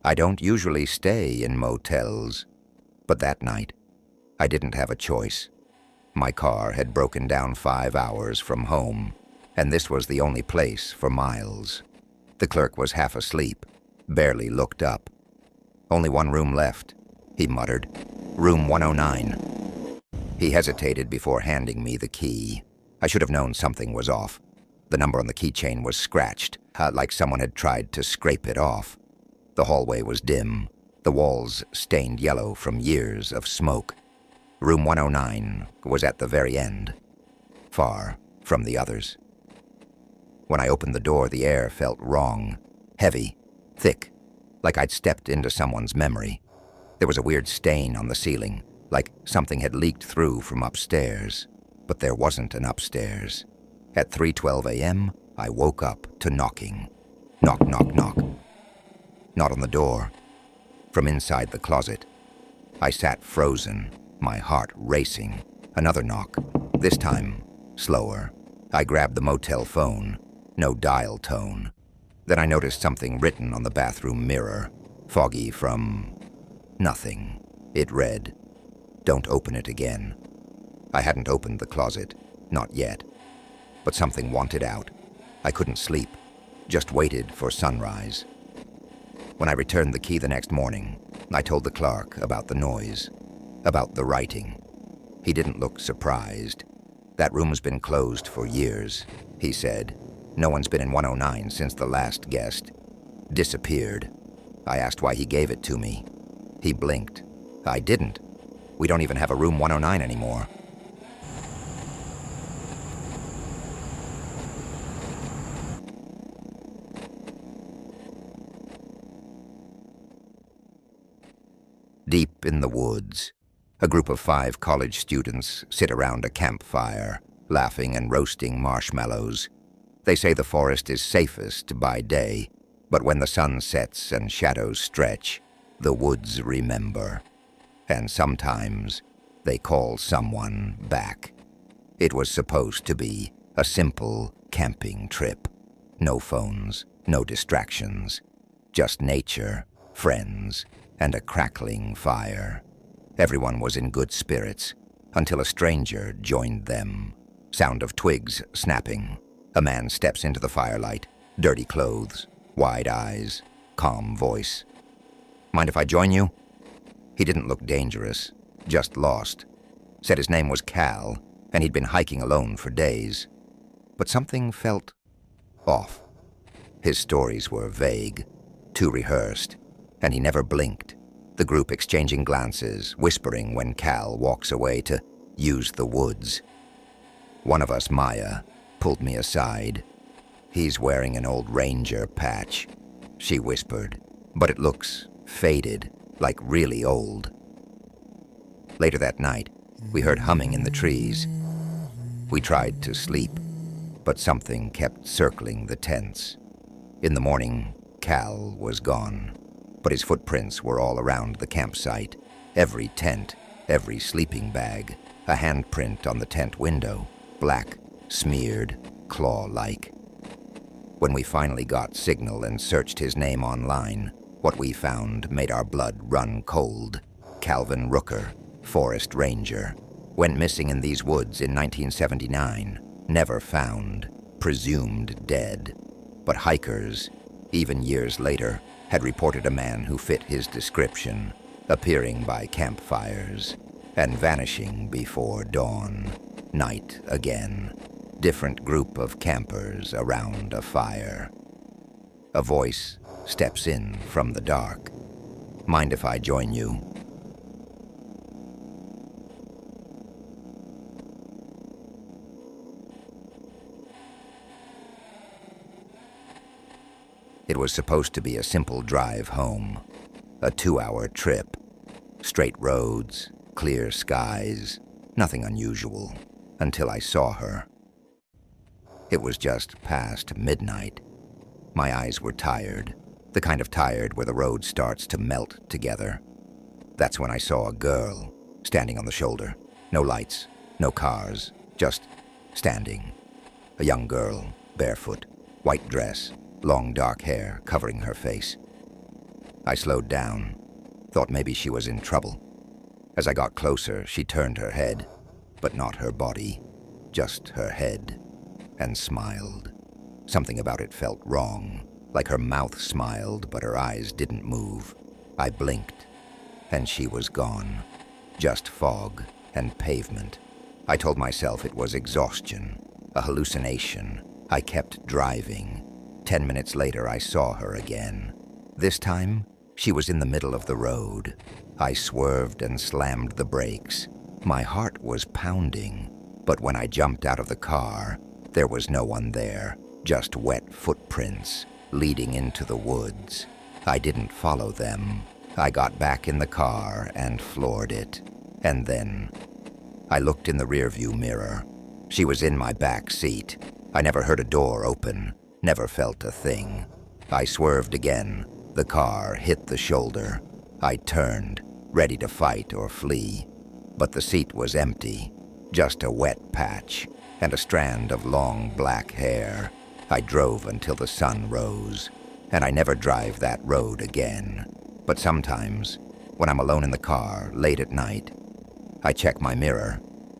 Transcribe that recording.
I don't usually stay in motels, but that night, I didn't have a choice. My car had broken down 5 hours from home, and this was the only place for miles. The clerk was half asleep, barely looked up. "Only one room left," he muttered. "Room 109. He hesitated before handing me the key. I should have known something was off. The number on the keychain was scratched, like someone had tried to scrape it off. The hallway was dim, the walls stained yellow from years of smoke. Room 109 was at the very end, far from the others. When I opened the door, the air felt wrong, heavy, thick, like I'd stepped into someone's memory. There was a weird stain on the ceiling, like something had leaked through from upstairs. But there wasn't an upstairs. At 3:12 a.m., I woke up to knocking. Knock, knock, knock. Not on the door. From inside the closet. I sat frozen, my heart racing. Another knock. This time, slower. I grabbed the motel phone. No dial tone. Then I noticed something written on the bathroom mirror, foggy from nothing. It read, "Don't open it again." I hadn't opened the closet, not yet. But something wanted out. I couldn't sleep, just waited for sunrise. When I returned the key the next morning, I told the clerk about the noise, about the writing. He didn't look surprised. "That room's been closed for years," he said. "No one's been in 109 since the last guest. Disappeared." I asked why he gave it to me. He blinked. "I didn't. We don't even have a room 109 anymore." Deep in the woods, a group of 5 college students sit around a campfire, laughing and roasting marshmallows. They say the forest is safest by day, but when the sun sets and shadows stretch, the woods remember. And sometimes they call someone back. It was supposed to be a simple camping trip. No phones, no distractions, just nature, friends, and a crackling fire. Everyone was in good spirits, until a stranger joined them. Sound of twigs snapping. A man steps into the firelight, dirty clothes, wide eyes, calm voice. "Mind if I join you?" He didn't look dangerous, just lost. Said his name was Cal, and he'd been hiking alone for days. But something felt off. His stories were vague, too rehearsed, and he never blinked, the group exchanging glances, whispering when Cal walks away to use the woods. One of us, Maya, pulled me aside. "He's wearing an old ranger patch," she whispered, "but it looks faded, like really old." Later that night, we heard humming in the trees. We tried to sleep, but something kept circling the tents. In the morning, Cal was gone, but his footprints were all around the campsite. Every tent, every sleeping bag, a handprint on the tent window, black, smeared, claw-like. When we finally got signal and searched his name online, what we found made our blood run cold. Calvin Rooker, forest ranger, went missing in these woods in 1979, never found, presumed dead. But hikers, even years later, had reported a man who fit his description, appearing by campfires and vanishing before dawn. Night again. Different group of campers around a fire. A voice steps in from the dark. "Mind if I join you?" It was supposed to be a simple drive home, a 2-hour trip. Straight roads, clear skies, nothing unusual, until I saw her. It was just past midnight. My eyes were tired, the kind of tired where the road starts to melt together. That's when I saw a girl standing on the shoulder. No lights, no cars, just standing. A young girl, barefoot, white dress, long dark hair covering her face. I slowed down, thought maybe she was in trouble. As I got closer, she turned her head, but not her body, just her head, and smiled. Something about it felt wrong, like her mouth smiled, but her eyes didn't move. I blinked, and she was gone. Just fog and pavement. I told myself it was exhaustion, a hallucination. I kept driving. 10 minutes later, I saw her again. This time, she was in the middle of the road. I swerved and slammed the brakes. My heart was pounding, but when I jumped out of the car, there was no one there, just wet footprints leading into the woods. I didn't follow them. I got back in the car and floored it. And then I looked in the rearview mirror. She was in my back seat. I never heard a door open, never felt a thing. I swerved again. The car hit the shoulder. I turned, ready to fight or flee. But the seat was empty, just a wet patch and a strand of long black hair. I drove until the sun rose, and I never drive that road again. But sometimes, when I'm alone in the car, late at night, I check my mirror